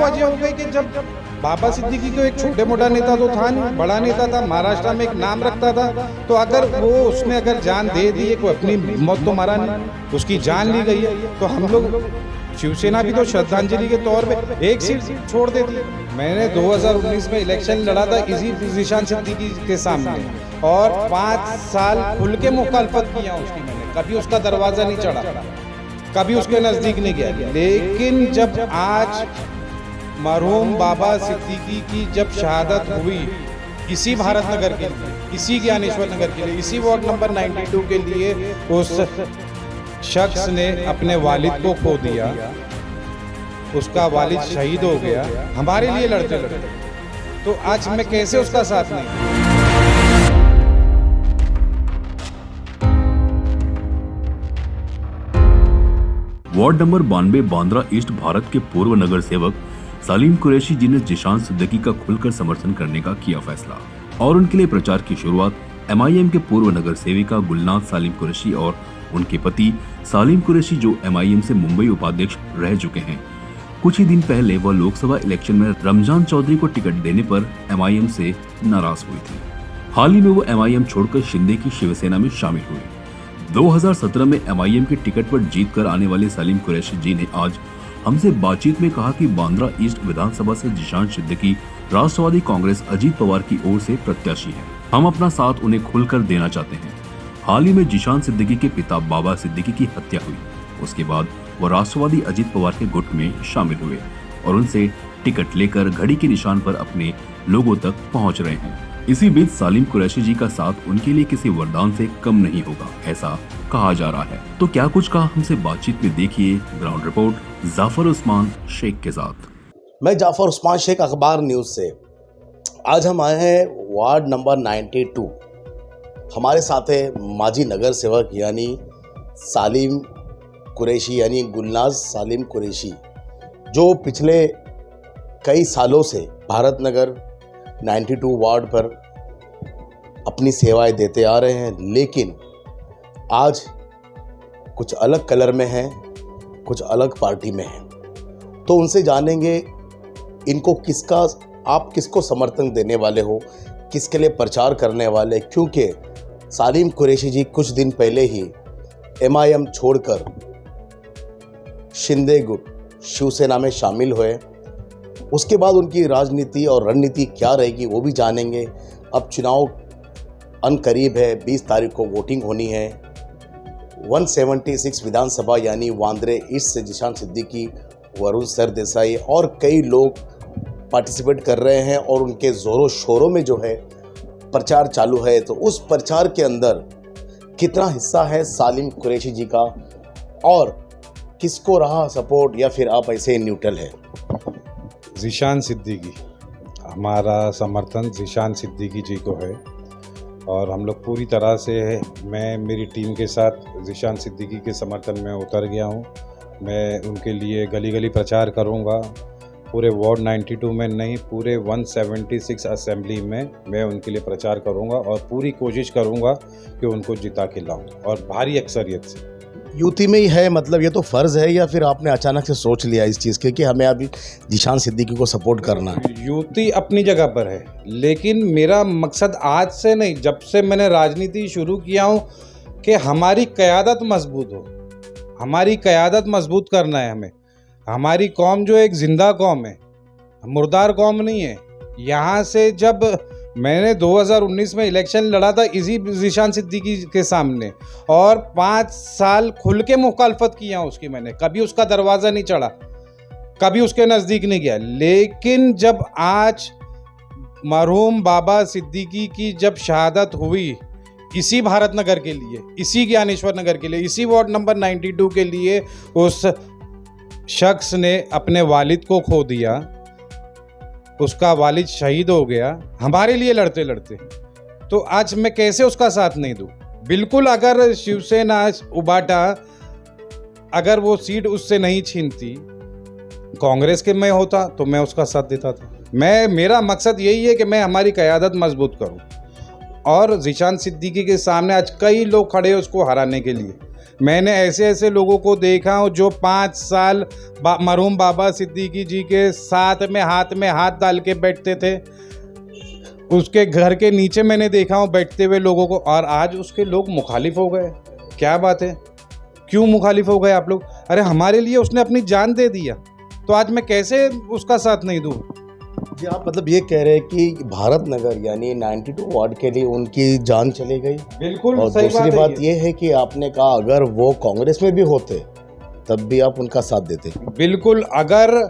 वजह हो गई कि जब बाबा सिद्दीकी तो एक छोटे मोटा नेता तो था नहीं, बड़ा नेता था, महाराष्ट्र में एक नाम रखता था। तो अगर वो उसने अगर जान दे दी है, कोई अपनी मौत तो मारा नहीं, उसकी जान ली गई है, तो हम लोग शिवसेना भी तो श्रद्धांजलि के तौर पे एक सीट छोड़ देती। मैंने 2019 में इलेक्शन लड़ा था इसी जिशान सिद्दीकी के सामने और 5 साल खुल के मुखालफत किया उसकी। मैंने कभी उसका दरवाजा नहीं चढ़ा, कभी उसके नजदीक नहीं गया। लेकिन जब आज मरहूम बाबा सिद्दीकी की जब शहादत हुई इसी भारत नगर के लिए, इसी ज्ञानेश्वर नगर के लिए, इसी वार्ड नंबर 92 के लिए, उस शख्स ने अपने वालिद को खो दिया, उसका वालिद शहीद हो गया हमारे लिए लड़ते लड़ते, तो आज मैं कैसे उसका साथ नहीं। Ward number 92 Bandra east Bharat के पूर्व नगर सेवक सलीम कुरैशी जी ने जिशान सिद्दीकी का खुलकर समर्थन करने का किया फैसला और उनके लिए प्रचार की शुरुआत MIM के पूर्व नगर सेविका गुलनाज सलीम कुरैशी और उनके पति सलीम कुरैशी जो MIM से मुंबई उपाध्यक्ष रह चुके हैं। कुछ ही दिन पहले वह लोकसभा इलेक्शन में रमजान चौधरी को टिकट देने पर MIM से नाराज हुई थी। हाल ही में वो MIM छोड़कर शिंदे की शिवसेना में शामिल हुए। 2017 में MIM के टिकट पर जीत कर आने वाले सलीम कुरैशी जी ने आज हमसे बातचीत में कहा कि बांद्रा ईस्ट विधानसभा से जिशान सिद्दीकी राष्ट्रवादी कांग्रेस अजीत पवार की ओर से प्रत्याशी है। हम अपना साथ उन्हें खुलकर देना चाहते हैं। हाल ही में जिशान सिद्दीकी के पिता बाबा सिद्दीकी की हत्या हुई, उसके बाद वो राष्ट्रवादी अजीत पवार के गुट में शामिल हुए और उनसे टिकट लेकर घड़ी के निशान पर अपने लोगों तक पहुंच रहे हैं। इसी बीच सलीम कुरैशी जी का साथ उनके लिए किसी वरदान से कम नहीं होगा, ऐसा कहा जा रहा है। तो क्या कुछ कहा हमसे बातचीत में, देखिए ग्राउंड रिपोर्ट जाफर उस्मान शेख के साथ। मैं जाफर उस्मान शेख, अखबार न्यूज से। आज हम आए हैं वार्ड नंबर 92। हमारे साथ है माजी नगर सेवक यानी सलीम कुरैशी यानी गुलनाज सलीम कुरैशी, जो पिछले कई सालों से भारत नगर 92 वार्ड पर अपनी सेवाएं देते आ रहे हैं, लेकिन आज कुछ अलग कलर में हैं, कुछ अलग पार्टी में हैं। तो उनसे जानेंगे इनको आप किसको समर्थन देने वाले हो, किसके लिए प्रचार करने वाले, क्योंकि सलीम कुरैशी जी कुछ दिन पहले ही MIM छोड़कर शिंदे गुट शिवसेना में शामिल हुए। उसके बाद उनकी राजनीति और रणनीति क्या रहेगी वो भी जानेंगे। अब चुनाव अनकरीब है, 20 तारीख को वोटिंग होनी है। 176 विधानसभा यानी वांद्रे ईस्ट से जिशान सिद्दीकी, वरुण सरदेसाई और कई लोग पार्टिसिपेट कर रहे हैं और उनके जोरों शोरों में जो है प्रचार चालू है। तो उस प्रचार के अंदर कितना हिस्सा है सलीम कुरैशी जी का और किसको रहा सपोर्ट, या फिर आप ऐसे न्यूट्रल है? जिशान सिद्दीकी, हमारा समर्थन जिशान सिद्दीकी जी को है और हम लोग पूरी तरह से मैं मेरी टीम के साथ जिशान सिद्दीकी के समर्थन में उतर गया हूँ। मैं उनके लिए गली गली प्रचार करूँगा, पूरे वार्ड 92 में नहीं, पूरे 176 असेंबली में मैं उनके लिए प्रचार करूँगा और पूरी कोशिश करूँगा कि उनको जिता के लाऊँ और भारी अक्सरियत से। यूती में ही है, मतलब ये तो फ़र्ज़ है या फिर आपने अचानक से सोच लिया इस चीज़ के कि हमें अभी जिशान सिद्दीकी को सपोर्ट करना है? यूती अपनी जगह पर है, लेकिन मेरा मकसद आज से नहीं, जब से मैंने राजनीति शुरू किया हूँ कि हमारी क़यादत मजबूत हो, हमारी क़यादत मजबूत करना है हमें। हमारी कौम जो एक जिंदा कौम है, मुर्दार कौम नहीं है। यहाँ से जब मैंने 2019 में इलेक्शन लड़ा था इसी जिशान सिद्दीकी के सामने और 5 साल खुल के मुखालफत किया उसकी। मैंने कभी उसका दरवाज़ा नहीं चढ़ा, कभी उसके नज़दीक नहीं गया। लेकिन जब आज मरहूम बाबा सिद्दीकी की जब शहादत हुई इसी भारत नगर के लिए, इसी ज्ञानेश्वर नगर के लिए, इसी वार्ड नंबर 92 के लिए, उस शख्स ने अपने वालिद को खो दिया, उसका वालिद शहीद हो गया हमारे लिए लड़ते लड़ते, तो आज मैं कैसे उसका साथ नहीं दूं? बिल्कुल, अगर शिवसेना उबाटा अगर वो सीट उससे नहीं छीनती, कांग्रेस के में होता तो मैं उसका साथ देता था। मेरा मकसद यही है कि मैं हमारी क़यादत मजबूत करूं और जिशान सिद्दीकी के सामने आज कई लोग खड़े हैं उसको हराने के लिए, मैंने ऐसे ऐसे लोगों को देखा हूँ जो 5 साल मरहूम बाबा सिद्दीकी जी के साथ में हाथ डाल के बैठते थे। उसके घर के नीचे मैंने देखा हूँ बैठते हुए लोगों को, और आज उसके लोग मुखालिफ हो गए। क्या बात है, क्यों मुखालिफ हो गए आप लोग? अरे हमारे लिए उसने अपनी जान दे दिया, तो आज मैं कैसे उसका साथ नहीं दूँ? जी, आप मतलब ये कह रहे हैं कि भारत नगर यानी 92 वार्ड के लिए उनकी जान चली गई। बिल्कुल और सही दूसरी बात बात है ये है कि आपने कहा अगर वो कांग्रेस में भी होते तब भी आप उनका साथ देते। बिल्कुल, अगर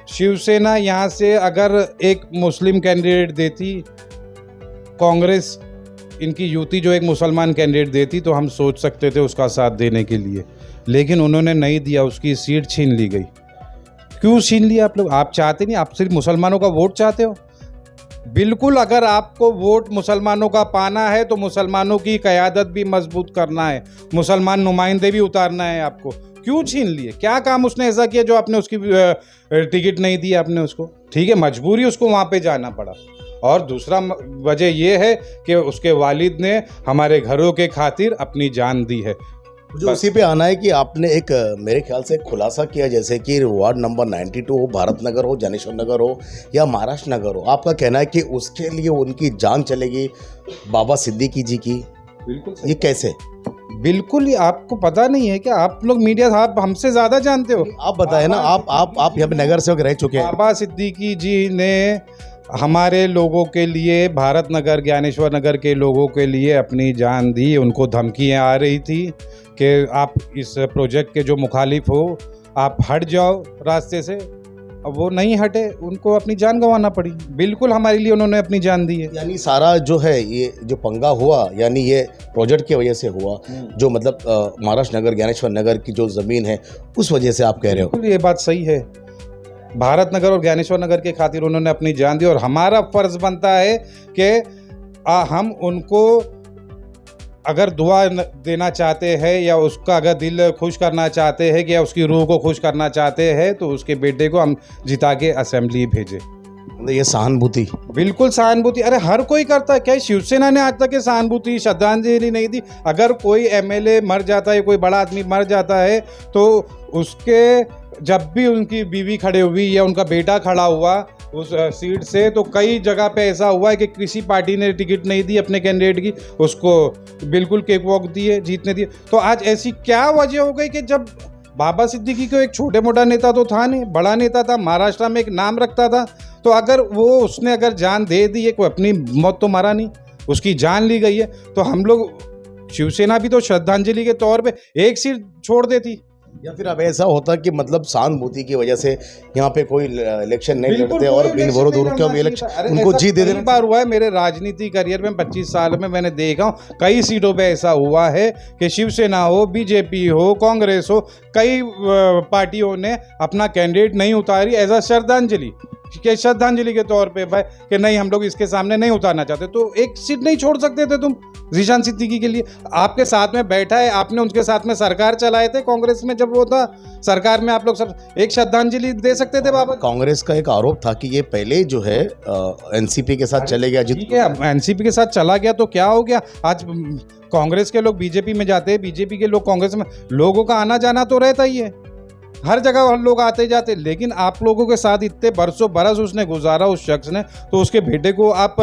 शिवसेना यहाँ से अगर एक मुस्लिम कैंडिडेट देती, कांग्रेस इनकी युति जो एक मुसलमान कैंडिडेट देती, तो हम सोच सकते थे उसका साथ देने के लिए, लेकिन उन्होंने नहीं दिया, उसकी सीट छीन ली गई। क्यों छीन लिया आप लोग? आप चाहते नहीं, आप सिर्फ मुसलमानों का वोट चाहते हो। बिल्कुल, अगर आपको वोट मुसलमानों का पाना है तो मुसलमानों की क़यादत भी मजबूत करना है, मुसलमान नुमाइंदे भी उतारना है आपको। क्यों छीन लिए? क्या काम उसने ऐसा किया जो आपने उसकी टिकट नहीं दी आपने उसको? ठीक है, मजबूरी उसको वहाँ पे जाना पड़ा। और दूसरा वजह यह है कि उसके वालिद ने हमारे घरों के खातिर अपनी जान दी है। मुझे उसी पे आना है कि आपने एक मेरे ख्याल से खुलासा किया, जैसे कि वार्ड नंबर 92 हो, भारत नगर हो, ज्ञानेश्वर नगर हो या महाराष्ट्र नगर हो, आपका कहना है कि उसके लिए उनकी जान चलेगी बाबा सिद्दीकी जी की। बिल्कुल ये कैसे? बिल्कुल, ये आपको पता नहीं है क्या? आप लोग मीडिया साहब हमसे ज़्यादा जानते हो। आप बताएं ना, आप यहाँ पे नगर सेवक रह चुके हैं। बाबा सिद्दीकी जी ने हमारे लोगों के लिए, भारत नगर ज्ञानेश्वर नगर के लोगों के लिए अपनी जान दी। उनको धमकियाँ आ रही थी कि आप इस प्रोजेक्ट के जो मुखालिफ हो, आप हट जाओ रास्ते से। अब वो नहीं हटे, उनको अपनी जान गंवाना पड़ी। बिल्कुल, हमारे लिए उन्होंने अपनी जान दी है। यानी सारा जो है ये जो पंगा हुआ, यानी ये प्रोजेक्ट की वजह से हुआ, जो मतलब महाराष्ट्र नगर ज्ञानेश्वर नगर की जो ज़मीन है उस वजह से आप कह रहे हो। बिल्कुल, ये बात सही है। भारत नगर और ज्ञानेश्वर नगर के खातिर उन्होंने अपनी जान दी, और हमारा फर्ज बनता है कि हम उनको अगर दुआ देना चाहते हैं या उसका अगर दिल खुश करना चाहते हैं या उसकी रूह को खुश करना चाहते हैं, तो उसके बेटे को हम जिता के असेंबली भेजें। ये सहानुभूति, बिल्कुल सहानुभूति। अरे हर कोई करता है। क्या शिवसेना ने आज तक सहानुभूति श्रद्धांजलि नहीं दी? अगर कोई एमएलए मर जाता है, कोई बड़ा आदमी मर जाता है, तो उसके जब भी उनकी बीवी खड़े हुई या उनका बेटा खड़ा हुआ उस सीट से, तो कई जगह पे ऐसा हुआ है कि किसी पार्टी ने टिकट नहीं दी अपने कैंडिडेट की, उसको बिल्कुल केक वॉक दिए, जीतने दिए। तो आज ऐसी क्या वजह हो गई कि जब बाबा सिद्दीकी को एक छोटे मोटा नेता तो था नहीं, बड़ा नेता था, महाराष्ट्र में एक नाम रखता था, तो अगर वो उसने अगर जान दे दी है, कोई अपनी मौत तो मरा नहीं, उसकी जान ली गई है, तो हम लोग शिवसेना भी तो श्रद्धांजलि के तौर पे एक सीट छोड़ देती। या फिर अब ऐसा होता कि मतलब सहानुभूति की वजह से यहाँ पे कोई इलेक्शन नहीं लड़ते और बिन विरोध उनका इलेक्शन उनको जीत दे देना। कई बार हुआ है मेरे राजनीति करियर में, 25 साल में मैंने देखा हूँ कई सीटों पे ऐसा हुआ है कि शिवसेना हो, बीजेपी हो, कांग्रेस हो, कई पार्टियों ने अपना कैंडिडेट नहीं उतारी एज अ श्रद्धांजलि के तौर पे भाई कि नहीं हम लोग इसके सामने नहीं उतारना चाहते, तो एक सीट नहीं छोड़ सकते थे तुम जीशान सिद्दीकी के लिए? आपके साथ में बैठा है, आपने उनके साथ में सरकार चलाए थे कांग्रेस में, जब वो था सरकार में, आप लोग सब एक श्रद्धांजलि दे सकते थे बाबा। कांग्रेस का एक आरोप था कि ये पहले जो है एनसीपी के साथ चले गया। ठीक है, एनसीपी के साथ चला गया तो क्या हो गया? आज कांग्रेस के लोग बीजेपी में जाते हैं, बीजेपी के लोग कांग्रेस में, लोगों का आना जाना तो रहता ही है, हर जगह लोग आते जाते। लेकिन आप लोगों के साथ इतने बरसों बरस उसने गुजारा उस शख्स ने, तो उसके बेटे को आप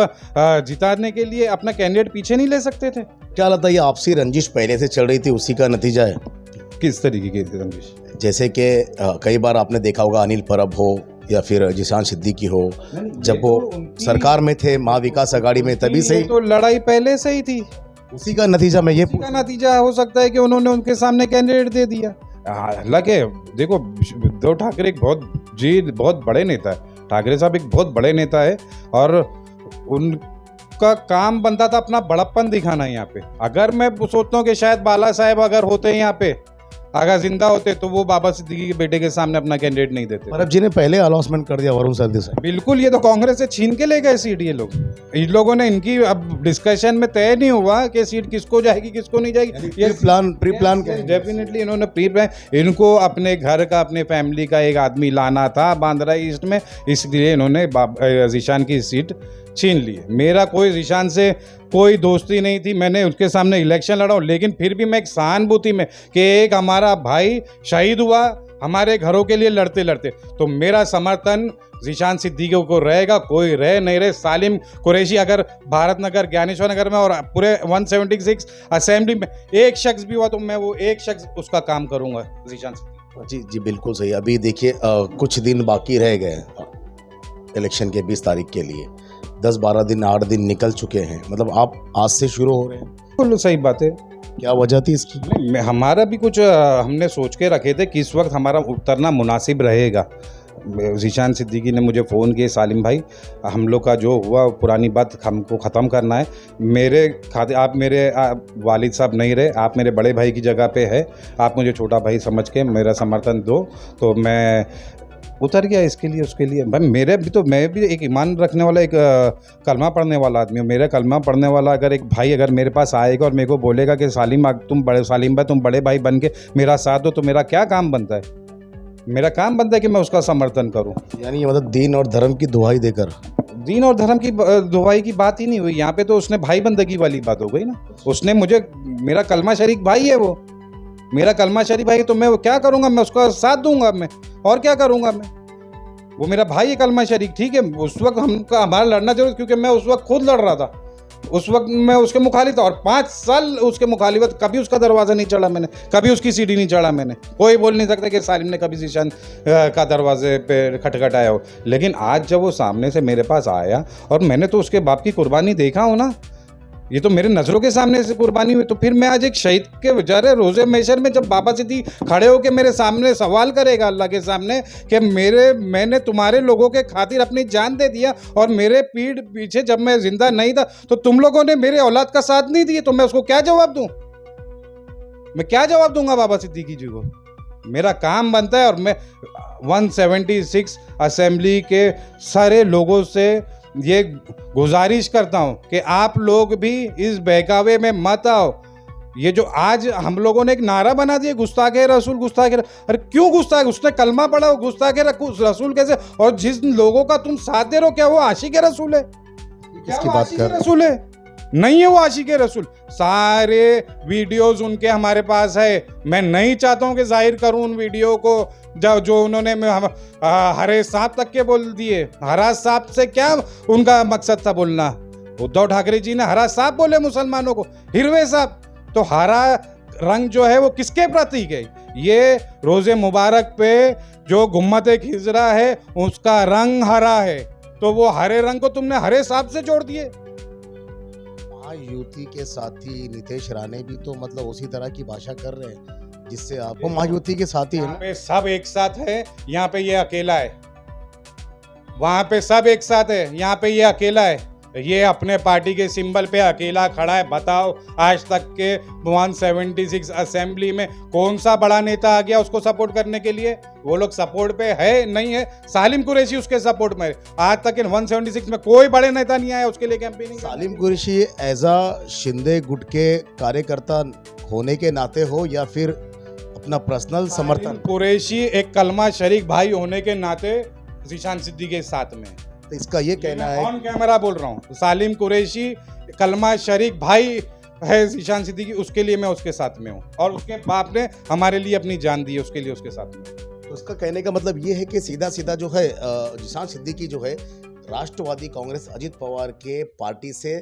जिताने के लिए अपना कैंडिडेट पीछे नहीं ले सकते थे? क्या लगता है ये आपसी रंजिश पहले से चल रही थी, उसी का नतीजा है? किस तरीके की रंजिश? जैसे कि कई बार आपने देखा होगा अनिल परब हो या फिर जीशान सिद्दीकी हो, जब वो सरकार में थे महा विकास अघाड़ी में, तभी से ही तो लड़ाई पहले से ही थी। उसी का नतीजा में ये नतीजा हो सकता है कि उन्होंने उनके सामने कैंडिडेट दे दिया। हालांकि देखो, उद्धव ठाकरे एक बहुत बड़े नेता है, ठाकरे साहब एक बहुत बड़े नेता है, और उनका काम बनता था अपना बड़प्पन दिखाना यहाँ पे। अगर मैं सोचता हूँ कि शायद बाला साहेब अगर होते यहाँ पे, अगर जिंदा होते, तो वो बाबा सिद्दीकी के बेटे के सामने अपना कैंडिडेट नहीं देते। परब जी ने पहले अनाउंसमेंट कर दिया वरुण सरदेसाई। बिल्कुल, ये तो कांग्रेस से छीन के ले गए सीट ये लोग। इन लोगों ने, इनकी अब डिस्कशन में तय नहीं हुआ कि सीट किसको जाएगी किसको नहीं जाएगी। ये प्री प्लान डेफिनेटली इन्होंने प्री प्लान, इनको अपने घर का, अपने फैमिली का एक आदमी लाना था बांद्रा ईस्ट में, इसलिए इन्होंने जीशान की सीट छीन लिए। मेरा कोई जीशान से कोई दोस्ती नहीं थी, मैंने उसके सामने इलेक्शन लड़ा हूँ, लेकिन फिर भी मैं एक सहानुभूति में कि एक हमारा भाई शहीद हुआ हमारे घरों के लिए लड़ते लड़ते, तो मेरा समर्थन जीशान सिद्दीकी को रहेगा। कोई रहे नहीं रहे, सालिम कुरैशी अगर भारत नगर, ज्ञानेश्वर नगर में और पूरे 176 असेंबली में एक शख्स भी हुआ तो मैं वो एक शख्स उसका काम करूंगा जीशान सिद्दीकी। जी जी बिल्कुल सही। अभी देखिए कुछ दिन बाकी रह गए इलेक्शन के 20 तारीख के लिए, 10-12 दिन 8 दिन निकल चुके हैं, मतलब आप आज से शुरू हो रहे हैं। बिल्कुल सही बात है। क्या वजह थी इसकी? हमारा भी कुछ हमने सोच के रखे थे कि इस वक्त हमारा उतरना मुनासिब रहेगा। जीशान सिद्दीकी ने मुझे फ़ोन किए, सालिम भाई हम लोग का जो हुआ पुरानी बात हमको ख़त्म करना है, मेरे खाते आप मेरे वालिद साहब नहीं रहे, आप मेरे बड़े भाई की जगह पे है, आप मुझे छोटा भाई समझ के मेरा समर्थन दो। तो मैं उतर गया इसके लिए, उसके लिए। भाई मैं भी एक ईमान रखने वाला, एक कलमा पढ़ने वाला आदमी हूँ। मेरा कलमा पढ़ने वाला अगर एक भाई अगर मेरे पास आएगा और मेरे को बोलेगा कि सालिम भाई तुम बड़े भाई बन के मेरा साथ दो, तो मेरा क्या काम बनता है? मेरा काम बनता है कि मैं उसका समर्थन करूं। यानी मतलब दीन और धर्म की दुहाई देकर? दीन और धर्म की दुहाई की बात ही नहीं हुई यहाँ पे, तो उसने भाई बंदगी वाली बात हो गई ना। उसने मुझे, मेरा कलमा शरीक भाई है वो, मेरा कलमा शरीक भाई, तो मैं वो क्या करूंगा? मैं उसका साथ दूंगा, मैं और क्या करूंगा? मैं वो मेरा भाई है कलमा शरीक, ठीक है। उस वक्त हमारा लड़ना जरूर, क्योंकि मैं उस वक्त खुद लड़ रहा था, उस वक्त मैं उसके मुखालिफ था और 5 साल उसके मुखालिफत, कभी उसका दरवाज़ा नहीं चढ़ा मैंने, कभी उसकी सीढ़ी नहीं चढ़ा मैंने। कोई बोल नहीं सकता कि सालिम ने कभी जीशान का दरवाजे पे खटखटाया हो। लेकिन आज जब वो सामने से मेरे पास आया और मैंने तो उसके बाप की कुर्बानी देखा हो ना, ये तो मेरे नज़रों के सामने से कुर्बानी हुई, तो फिर मैं आज एक शहीद के बेचारे रोज़े महशर में जब बाबा सिद्दीकी खड़े होकर मेरे सामने सवाल करेगा अल्लाह के सामने कि मैंने तुम्हारे लोगों के खातिर अपनी जान दे दिया और मेरे पीठ पीछे जब मैं जिंदा नहीं था तो तुम लोगों ने मेरे औलाद का साथ नहीं दिया, तो मैं उसको क्या जवाब दूं? मैं क्या जवाब दूंगा बाबा सिद्दीकी जी को? मेरा काम बनता है और मैं 176 असेंबली के सारे लोगों से ये गुजारिश करता हूं कि आप लोग भी इस बहकावे में मत आओ। ये जो आज हम लोगों ने एक नारा बना दिया, गुस्ताखे रसूल, अरे क्यों गुस्ताख? उसने कलमा पढ़ा, वो गुस्ताखे रसूल कैसे? और जिस लोगों का तुम साथ दे रहे हो, क्या वो आशिक रसूल है? किसकी बात कर रसूल है? नहीं है वो आशिक रसूल। सारे वीडियोस उनके हमारे पास है। मैं नहीं चाहता हूं कि जाहिर करूं उन वीडियो को जो उन्होंने हरे सांप तक के बोल दिए। हरा सांप से क्या उनका मकसद था बोलना? उद्धव ठाकरे जी ने हरा सांप बोले मुसलमानों को, हिरवे सांप। तो हरा रंग जो है वो किसके प्रतीक है? ये रोजे मुबारक पे जो गुम्मत खिजरा है उसका रंग हरा है, तो वो हरे रंग को तुमने हरे सांप से जोड़ दिए। महायुति के साथी नितेश राणे भी तो मतलब उसी तरह की भाषा कर रहे हैं जिससे आपको महायुति के साथी है यहाँ पे सब एक साथ है, यहाँ पे ये अकेला है। वहां पे सब एक साथ है, यहाँ पे ये अकेला है। ये अपने पार्टी के सिंबल पे अकेला खड़ा है। बताओ आज तक के 176 असेंबली में कौन सा बड़ा नेता आ गया उसको सपोर्ट करने के लिए? वो लोग सपोर्ट पे है नहीं है। सालिम कुरैशी उसके सपोर्ट में, आज तक इन 176 में कोई बड़े नेता नहीं आया उसके लिए campaigning. Salim Qureshi as a Shinde गुट के कार्यकर्ता होने के नाते हो या फिर अपना पर्सनल समर्थन? कुरैशी एक कलमा शरीक भाई होने के नाते जीशान सिद्दीकी के साथ में। तो इसका ये कहना है, ऑन कैमरा बोल रहा हूँ, सालिम कुरैशी कलमा शरीक भाई है जीशान सिद्दीकी, उसके लिए मैं उसके साथ में हूँ और उसके बाप ने हमारे लिए अपनी जान दी है, उसके लिए उसके साथ में। तो उसका कहने का मतलब ये है कि सीधा सीधा जो है जीशान सिद्दीकी जो है राष्ट्रवादी कांग्रेस अजित पवार के पार्टी से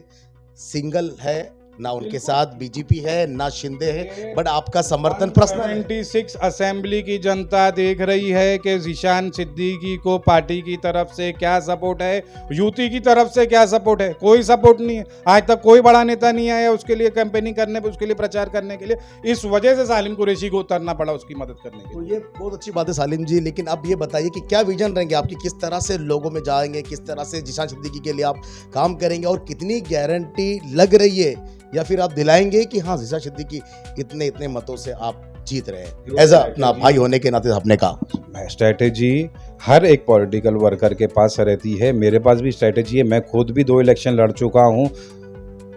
सिंगल है, ना उनके साथ बीजेपी है ना शिंदे है, बट आपका समर्थन पर्सनल। 76 असेंबली की जनता देख रही है कि जीशान सिद्दीकी को पार्टी की तरफ से क्या सपोर्ट है, यूटी की तरफ से क्या सपोर्ट है। कोई सपोर्ट नहीं है। आज तक कोई बड़ा नेता नहीं आया उसके लिए कैंपेनिंग करने, उसके लिए प्रचार करने के लिए। इस वजह से सालिम कुरैशी को उतरना पड़ा उसकी मदद करने के लिए। तो ये बहुत अच्छी बात है सालिम जी, लेकिन अब ये बताइए कि क्या विजन रहेंगे आपकी, किस तरह से लोगों में जाएंगे, किस तरह से जीशान सिद्दीकी के लिए आप काम करेंगे और कितनी गारंटी लग रही है या फिर आप दिलाएंगे कि हाँ जीशान सिद्दीकी इतने मतों से आप जीत रहे हैं एज अपना भाई होने के नाते? आपने कहा स्ट्रैटेजी हर एक पॉलिटिकल वर्कर के पास रहती है, मेरे पास भी स्ट्रैटेजी है। मैं खुद भी 2 इलेक्शन लड़ चुका हूँ।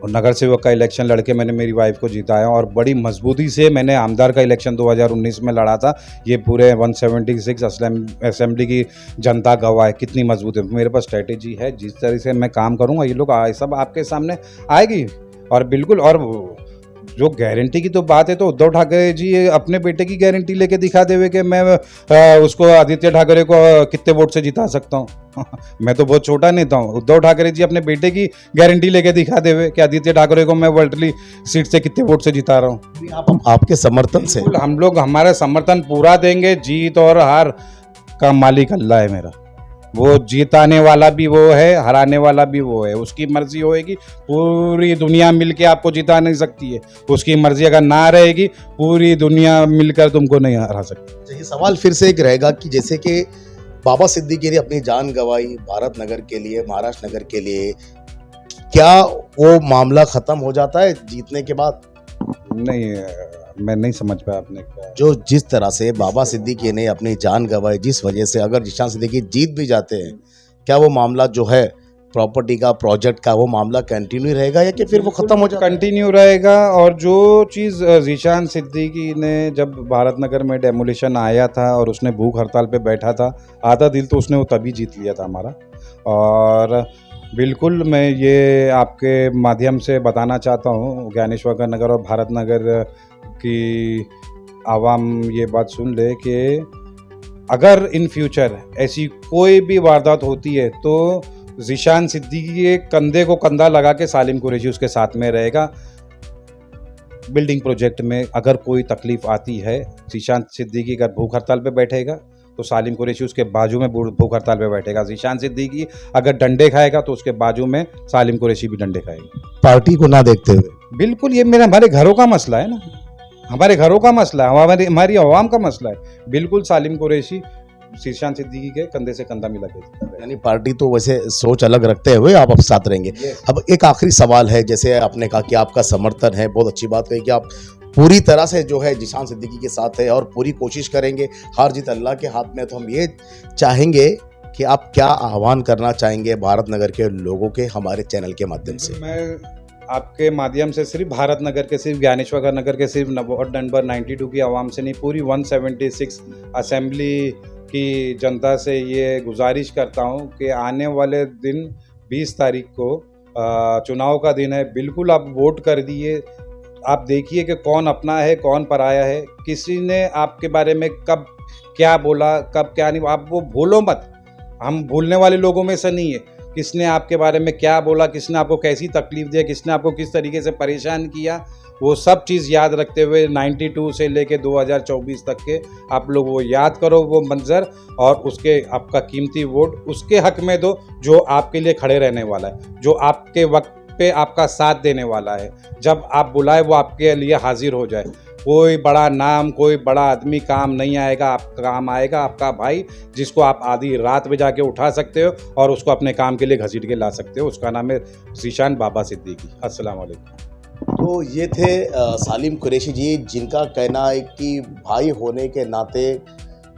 और नगर सेवक का इलेक्शन लड़के मैंने मेरी वाइफ को जिताया और बड़ी मजबूती से मैंने आमदार का इलेक्शन 2019 में लड़ा था। ये पूरे 176 असेंबली की जनता गवाह है, कितनी मजबूत है। मेरे पास स्ट्रेटेजी है, जिस तरह से मैं काम करूँगा ये लोग सब आपके सामने आएगी। और बिल्कुल, और जो गारंटी की तो बात है, तो उद्धव ठाकरे जी अपने बेटे की गारंटी लेके दिखा देवे कि मैं उसको आदित्य ठाकरे को कितने वोट से जिता सकता हूँ। मैं तो बहुत छोटा नेता हूँ। उद्धव ठाकरे जी अपने बेटे की गारंटी लेके दिखा देवे कि आदित्य ठाकरे को मैं वर्ल्डली सीट से कितने वोट से जिता रहा हूँ। आपके समर्थन से बिल्कुल, हम लोग हमारा समर्थन पूरा देंगे। जीत और हार का मालिक अल्लाह है मेरा। वो जीताने वाला भी वो है, हराने वाला भी वो है। उसकी मर्जी होएगी, पूरी दुनिया मिलके आपको जिता नहीं सकती है। उसकी मर्जी अगर ना रहेगी, पूरी दुनिया मिलकर तुमको नहीं हरा सकती। ये सवाल फिर से एक रहेगा कि जैसे कि बाबा सिद्दीकी ने अपनी जान गंवाई भारत नगर के लिए, महाराष्ट्र नगर के लिए, क्या वो मामला खत्म हो जाता है जीतने के बाद? नहीं, मैं नहीं समझ पाया आपने क्या। जो जिस तरह से बाबा सिद्दीकी ने अपनी जान गंवाई, जिस वजह से अगर जिशान सिद्दीकी जीत भी जाते हैं, क्या वो मामला जो है प्रॉपर्टी का, प्रोजेक्ट का, वो मामला कंटिन्यू रहेगा या कि फिर वो खत्म हो जाएगा? कंटिन्यू रहेगा। और जो चीज़ जिशान सिद्दीकी ने जब भारत नगर में डेमोलिशन आया था और उसने भूख हड़ताल पे बैठा था, आधा दिल तो उसने वो तभी जीत लिया था हमारा। और बिल्कुल मैं ये आपके माध्यम से बताना चाहता हूँ, ज्ञानेश्वर नगर और भारत नगर की आवाम ये बात सुन ले कि अगर इन फ्यूचर ऐसी कोई भी वारदात होती है तो जिशान सिद्दीकी के कंधे को कंधा लगा के सालिम कुरैशी उसके साथ में रहेगा। बिल्डिंग प्रोजेक्ट में अगर कोई तकलीफ आती है, जिशान सिद्दीकी अगर भूख हड़ताल पे बैठेगा तो सालिम कुरैशी उसके बाजू में भूख हड़ताल पे बैठेगा। जिशान सिद्दीकी अगर डंडे खाएगा तो उसके बाजू में सालिम कुरैशी भी डंडे खाएगी। पार्टी को ना देखते हुए बिल्कुल, ये हमारे घरों का मसला है ना, हमारे घरों का मसला है, हमारी आवाम का मसला है। बिल्कुल सालिम कुरैशी जिशान सिद्दीकी के कंधे से कंधा मिला के, यानी पार्टी तो वैसे सोच अलग रखते हुए आप साथ रहेंगे। अब एक आखिरी सवाल है, जैसे आपने कहा कि आपका समर्थन है, बहुत अच्छी बात है कि आप पूरी तरह से जो है जिशान सिद्दीकी के साथ है और पूरी कोशिश करेंगे। हार जीत अल्लाह के हाथ में। तो हम ये चाहेंगे कि आप क्या आह्वान करना चाहेंगे भारत नगर के लोगों के हमारे चैनल के माध्यम से? मैं आपके माध्यम से सिर्फ भारत नगर के, सिर्फ ज्ञानेश्वर नगर के, सिर्फ वार्ड नंबर 92 की आवाम से नहीं, पूरी 176 असेंबली की जनता से ये गुजारिश करता हूँ कि आने वाले दिन 20 तारीख को चुनाव का दिन है। बिल्कुल आप वोट कर दिए। आप देखिए कि कौन अपना है, कौन पराया है, किसी ने आपके बारे में कब क्या बोला, कब क्या नहीं, आप वो भूलो मत। हम भूलने वाले लोगों में से नहीं है। किसने आपके बारे में क्या बोला, किसने आपको कैसी तकलीफ दिया, किसने आपको किस तरीके से परेशान किया, वो सब चीज़ याद रखते हुए 92 से लेके 2024 तक के आप लोग वो याद करो, वो मंजर, और उसके आपका कीमती वोट उसके हक में दो जो आपके लिए खड़े रहने वाला है, जो आपके वक्त पे आपका साथ देने वाला है। जब आप बुलाए वो आपके लिए हाजिर हो जाए। कोई बड़ा नाम, कोई बड़ा आदमी काम नहीं आएगा, आपका काम आएगा आपका भाई, जिसको आप आधी रात में जाके उठा सकते हो और उसको अपने काम के लिए घसीट के ला सकते हो। उसका नाम है जिशान बाबा सिद्दीकी। अस्सलाम वालेकुम। तो ये थे सालिम कुरैशी जी, जिनका कहना है कि भाई होने के नाते,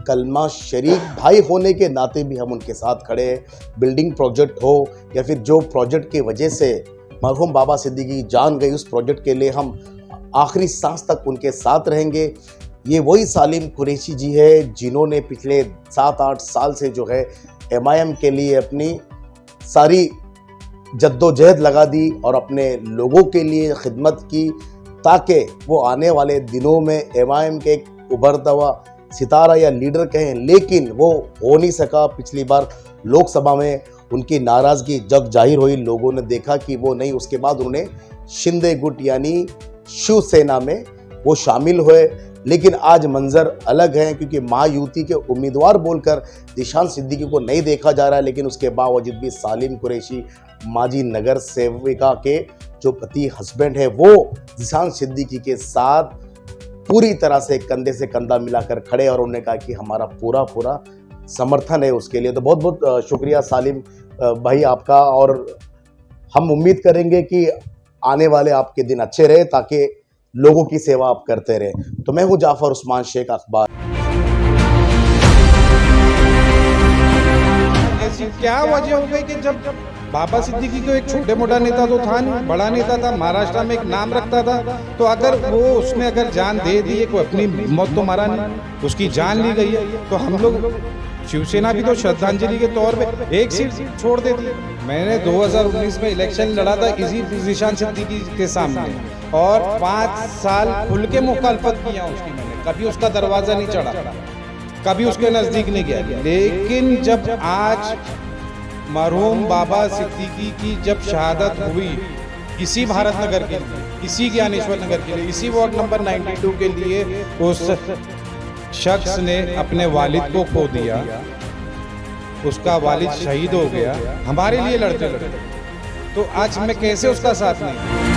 कलमा शरीक भाई होने के नाते भी हम उनके साथ खड़े हैं। बिल्डिंग प्रोजेक्ट हो या फिर जो प्रोजेक्ट की वजह से मरहूम बाबा सिद्दीकी जान गई, उस प्रोजेक्ट के लिए हम आखिरी सांस तक उनके साथ रहेंगे। ये वही सालिम कुरैशी जी है जिन्होंने पिछले 7-8 साल से जो है MIM के लिए अपनी सारी जद्दोजहद लगा दी और अपने लोगों के लिए खिदमत की, ताकि वो आने वाले दिनों में MIM के एक उभरता हुआ सितारा या लीडर कहें, लेकिन वो हो नहीं सका। पिछली बार लोकसभा में उनकी नाराज़गी जब जाहिर हुई, लोगों ने देखा कि वो नहीं, उसके बाद उन्होंने शिंदे गुट यानी शिवसेना में वो शामिल हुए। लेकिन आज मंजर अलग है, क्योंकि महायुति के उम्मीदवार बोलकर जिशान सिद्दीकी को नहीं देखा जा रहा है। लेकिन उसके बावजूद भी सालिम कुरैशी, माजी नगर सेविका के जो पति हस्बैंड है, वो जिशान सिद्दीकी के साथ पूरी तरह से कंधे से कंधा मिलाकर खड़े, और उन्होंने कहा कि हमारा पूरा समर्थन है उसके लिए। तो बहुत बहुत शुक्रिया सालिम भाई आपका, और हम उम्मीद करेंगे कि आने वाले आपके दिन अच्छे रहे, ताकि लोगों की सेवा आप करते रहे। तो मैं हूं जाफर उस्मान शेख, अखबार। ऐसी क्या वजह हो गई कि जब बाबा सिद्दीकी तो एक छोटे मोटा नेता तो था नहीं, बड़ा नेता था, महाराष्ट्र में एक नाम रखता था। तो अगर वो उसने अगर जान दे दी है, कोई अपनी मौत तो मारा नहीं, उसकी जान ली गई है, तो हम लोग शिवसेना भी तो श्रद्धांजलि के तौर पे एक सीट छोड़ देती। मैंने 2019 में इलेक्शन लड़ा था इसी जिशान सिद्दीकी के सामने और 5 साल खुल के मुखालफत किया उसकी मैंने, कभी उसका दरवाजा नहीं चढ़ा, कभी उसके नजदीक नहीं गया। लेकिन जब आज मरहूम बाबा सिद्दीकी की जब शहादत हुई इसी भारत नगर के लिए, इसी ज्ञानेश्वर नगर के लिए, इसी वार्ड नंबर 92 के लिए, उस शख्स ने अपने वालिद को खो दिया, उसका वालिद शहीद हो गया हमारे लिए लड़ते लड़ते, तो आज मैं कैसे उसका साथ नहीं।